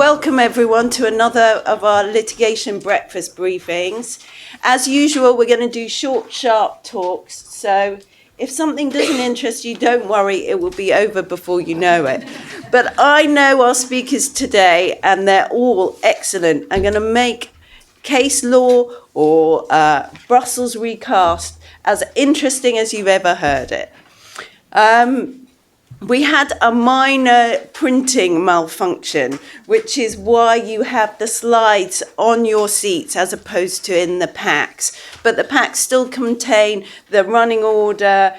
welcome everyone to another of our litigation breakfast briefings. As usual, we're going to do short, sharp talks. So if something doesn't interest you, don't worry, it will be over before you know it. But I know our speakers today, and they're all excellent. I'm going to make case law or Brussels recast as interesting as you've ever heard it. We had a minor printing malfunction, which is why you have the slides on your seats as opposed to in the packs. But the packs still contain the running order,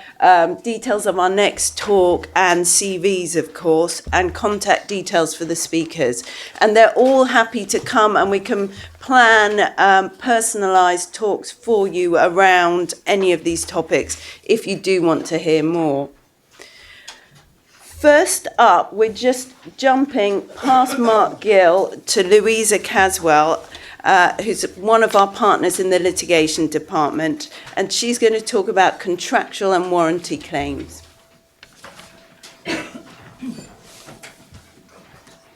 details of our next talk, and CVs, of course, and contact details for the speakers. And they're all happy to come, and we can plan personalised talks for you around any of these topics if you do want to hear more. First up, we're just jumping past Mark Gill to Louisa Caswell, who's one of our partners in the litigation department, and she's going to talk about contractual and warranty claims.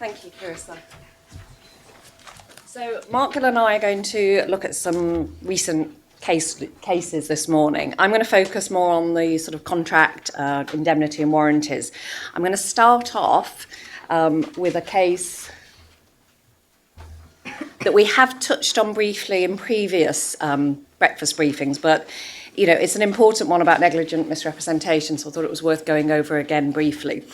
Thank you, Clarissa. So Mark Gill and I are going to look at some recent cases this morning. I'm going to focus more on the sort of contract, indemnity and warranties. I'm going to start off with a case that we have touched on briefly in previous breakfast briefings, but you know, it's an important one about negligent misrepresentation, so I thought it was worth going over again briefly.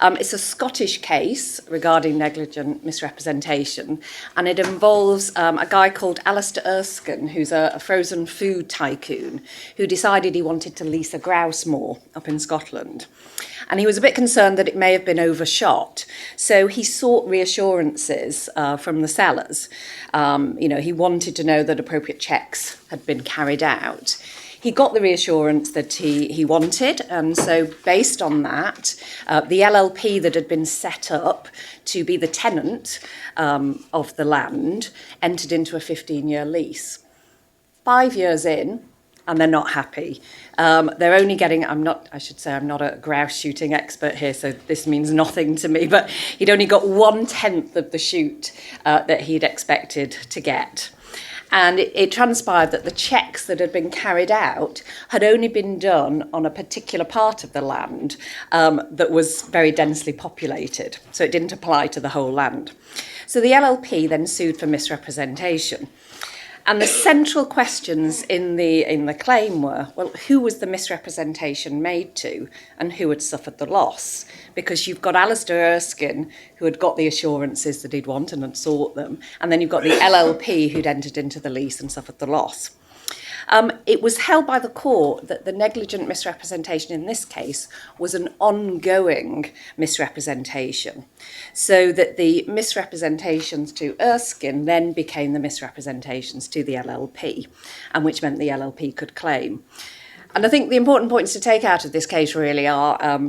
It's a Scottish case regarding negligent misrepresentation, and it involves a guy called Alistair Erskine, who's a frozen food tycoon, who decided he wanted to lease a grouse moor up in Scotland. And he was a bit concerned that it may have been overshot, so he sought reassurances from the sellers. You know, he wanted to know that appropriate checks had been carried out. He got the reassurance that he wanted, and so based on that, the LLP that had been set up to be the tenant of the land entered into a 15-year lease. 5 years in, and they're not happy. They're only getting, I'm not a grouse shooting expert here, so this means nothing to me, but he'd only got 1/10 of the shoot that he'd expected to get. And it transpired that the checks that had been carried out had only been done on a particular part of the land that was very densely populated. So it didn't apply to the whole land. So the LLP then sued for misrepresentation. And the central questions in the claim were, well, who was the misrepresentation made to and who had suffered the loss? Because you've got Alistair Erskine, who had got the assurances that he'd want and had sought them, and then you've got the LLP who'd entered into the lease and suffered the loss. It was held by the court that the negligent misrepresentation in this case was an ongoing misrepresentation, so that the misrepresentations to Erskine then became the misrepresentations to the LLP, and which meant the LLP could claim. And I think the important points to take out of this case really are,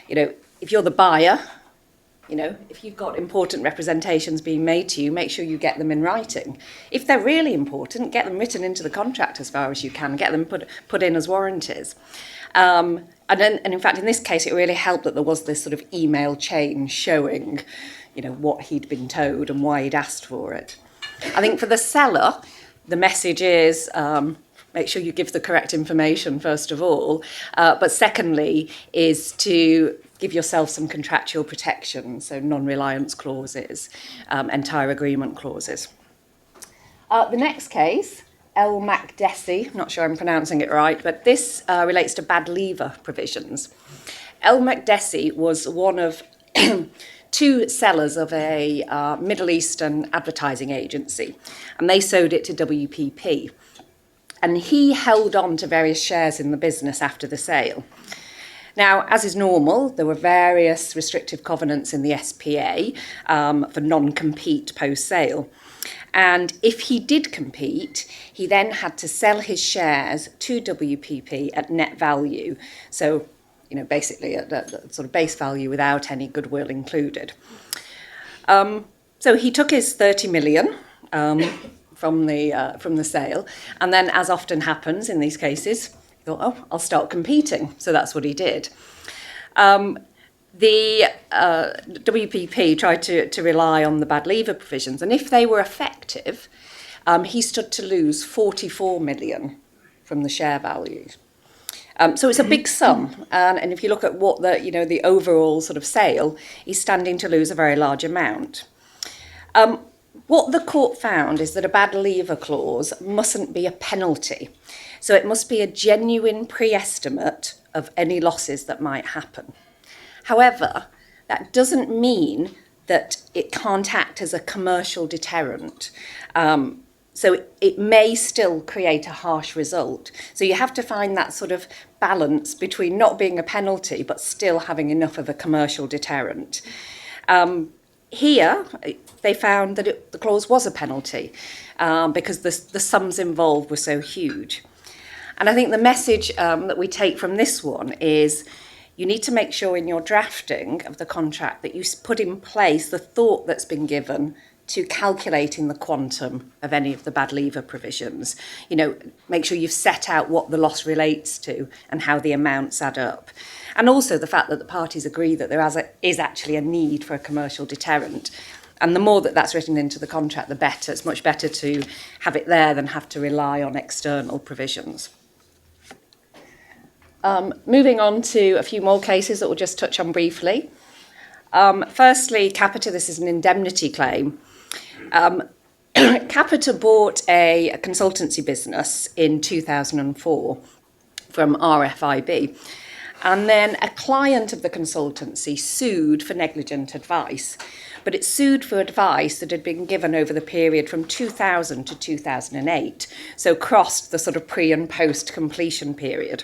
you know, if you're the buyer, you know, if you've got important representations being made to you, make sure you get them in writing. If they're really important, get them written into the contract as far as you can. Get them put in as warranties. And in fact, in this case, it really helped that there was this sort of email chain showing, you know, what he'd been told and why he'd asked for it. I think for the seller, the message is make sure you give the correct information, first of all. But secondly, is to give yourself some contractual protection, so non-reliance clauses, entire agreement clauses. The next case, Makdessi, I'm not sure I'm pronouncing it right, but this relates to bad leaver provisions. Makdessi was one of two sellers of a Middle Eastern advertising agency, and they sold it to WPP. And he held on to various shares in the business after the sale. Now, as is normal, there were various restrictive covenants in the SPA for non-compete post-sale. And if he did compete, he then had to sell his shares to WPP at net value. So, you know, basically at the sort of base value without any goodwill included. So he took his 30 million from the sale, and then, as often happens in these cases, thought, oh, I'll start competing. So that's what he did. the WPP tried to rely on the bad leaver provisions, and if they were effective, he stood to lose 44 million from the share value. So it's a big sum, and if you look at what the overall sort of sale, he's standing to lose a very large amount. What the court found is that a bad leaver clause mustn't be a penalty, so it must be a genuine pre-estimate of any losses that might happen. However, that doesn't mean that it can't act as a commercial deterrent. So it may still create a harsh result. So you have to find that sort of balance between not being a penalty but still having enough of a commercial deterrent. Here, they found that the clause was a penalty because the sums involved were so huge. And I think the message that we take from this one is you need to make sure in your drafting of the contract that you put in place the thought that's been given to calculating the quantum of any of the bad leaver provisions. Make sure you've set out what the loss relates to and how the amounts add up. And also the fact that the parties agree that there is actually a need for a commercial deterrent. And the more that that's written into the contract, the better. It's much better to have it there than have to rely on external provisions. Moving on to a few more cases that we'll just touch on briefly. Firstly, Capita, this is an indemnity claim. Capita bought a consultancy business in 2004 from RFIB, and then a client of the consultancy sued for negligent advice, but it sued for advice that had been given over the period from 2000 to 2008, so crossed the sort of pre and post completion period.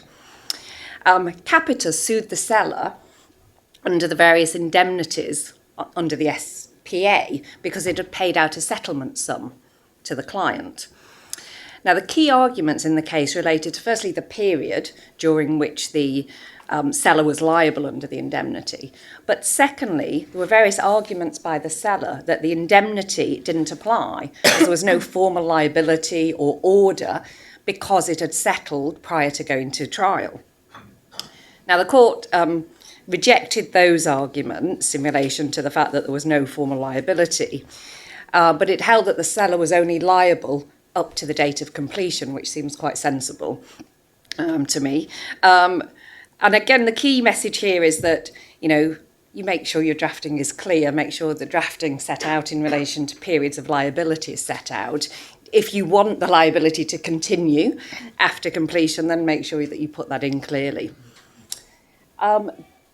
Capita sued the seller under the various indemnities under the SPA because it had paid out a settlement sum to the client. Now, the key arguments in the case related to, firstly, the period during which the seller was liable under the indemnity. But secondly, there were various arguments by the seller that the indemnity didn't apply because there was no formal liability or order because it had settled prior to going to trial. Now, the court rejected those arguments in relation to the fact that there was no formal liability, but it held that the seller was only liable up to the date of completion, which seems quite sensible to me. And again, the key message here is that, you make sure your drafting is clear, make sure the drafting set out in relation to periods of liability is set out. If you want the liability to continue after completion, then make sure that you put that in clearly.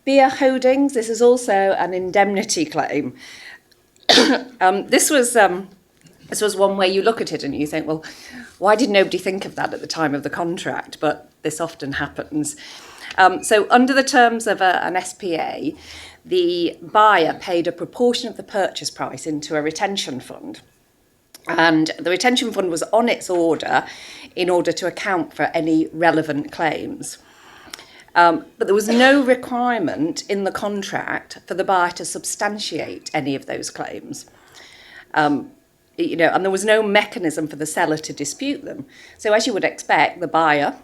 Beer Holdings, this is also an indemnity claim. This was one where you look at it and you think, well, why did nobody think of that at the time of the contract? But this often happens. So under the terms of an SPA, the buyer paid a proportion of the purchase price into a retention fund. And the retention fund was on its order in order to account for any relevant claims. But there was no requirement in the contract for the buyer to substantiate any of those claims. And there was no mechanism for the seller to dispute them. So as you would expect, the buyer,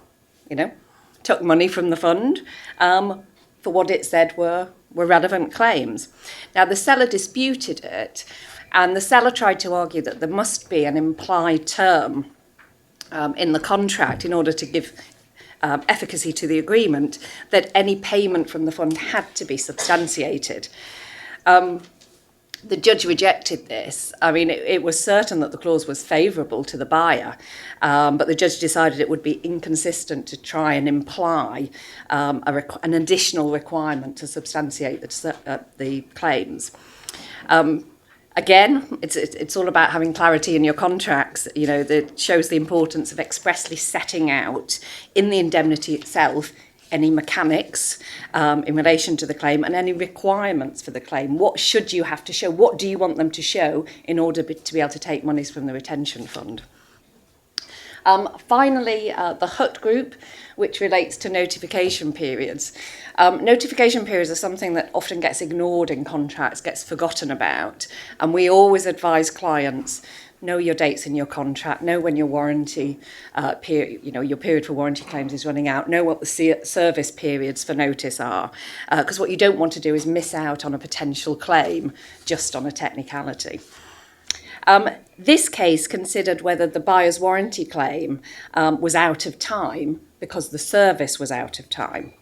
took money from the fund for what it said were relevant claims. Now, the seller disputed it, and the seller tried to argue that there must be an implied term in the contract in order to give efficacy to the agreement that any payment from the fund had to be substantiated. The judge rejected this. I mean, it was certain that the clause was favourable to the buyer, but the judge decided it would be inconsistent to try and imply an additional requirement to substantiate the claims. Again, it's all about having clarity in your contracts, that shows the importance of expressly setting out in the indemnity itself any mechanics in relation to the claim and any requirements for the claim. What should you have to show? What do you want them to show in order to be able to take monies from the retention fund? Finally, the HUT group, which relates to notification periods. Notification periods are something that often gets ignored in contracts, gets forgotten about, and we always advise clients know your dates in your contract, know when your warranty period, your period for warranty claims is running out, know what the service periods for notice are, because what you don't want to do is miss out on a potential claim just on a technicality. This case considered whether the buyer's warranty claim was out of time because the service was out of time.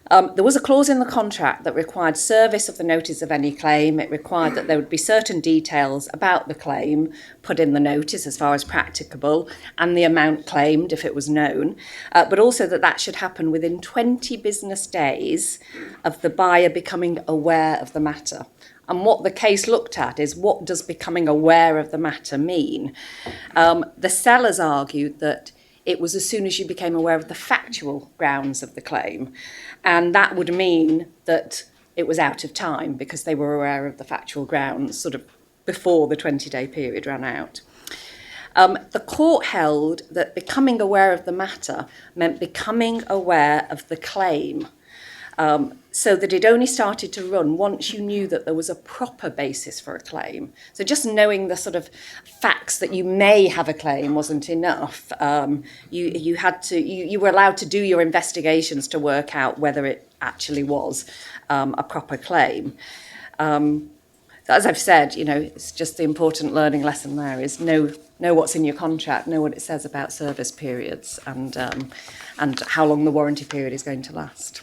There was a clause in the contract that required service of the notice of any claim. It required that there would be certain details about the claim put in the notice as far as practicable, and the amount claimed if it was known, but also that should happen within 20 business days of the buyer becoming aware of the matter. And what the case looked at is, what does becoming aware of the matter mean? The sellers argued that it was as soon as you became aware of the factual grounds of the claim. And that would mean that it was out of time because they were aware of the factual grounds sort of before the 20-day period ran out. The court held that becoming aware of the matter meant becoming aware of the claim, so that it only started to run once you knew that there was a proper basis for a claim. So just knowing the sort of facts that you may have a claim wasn't enough. You were allowed to do your investigations to work out whether it actually was a proper claim. As I've said, it's just the important learning lesson there is know what's in your contract, know what it says about service periods, and how long the warranty period is going to last.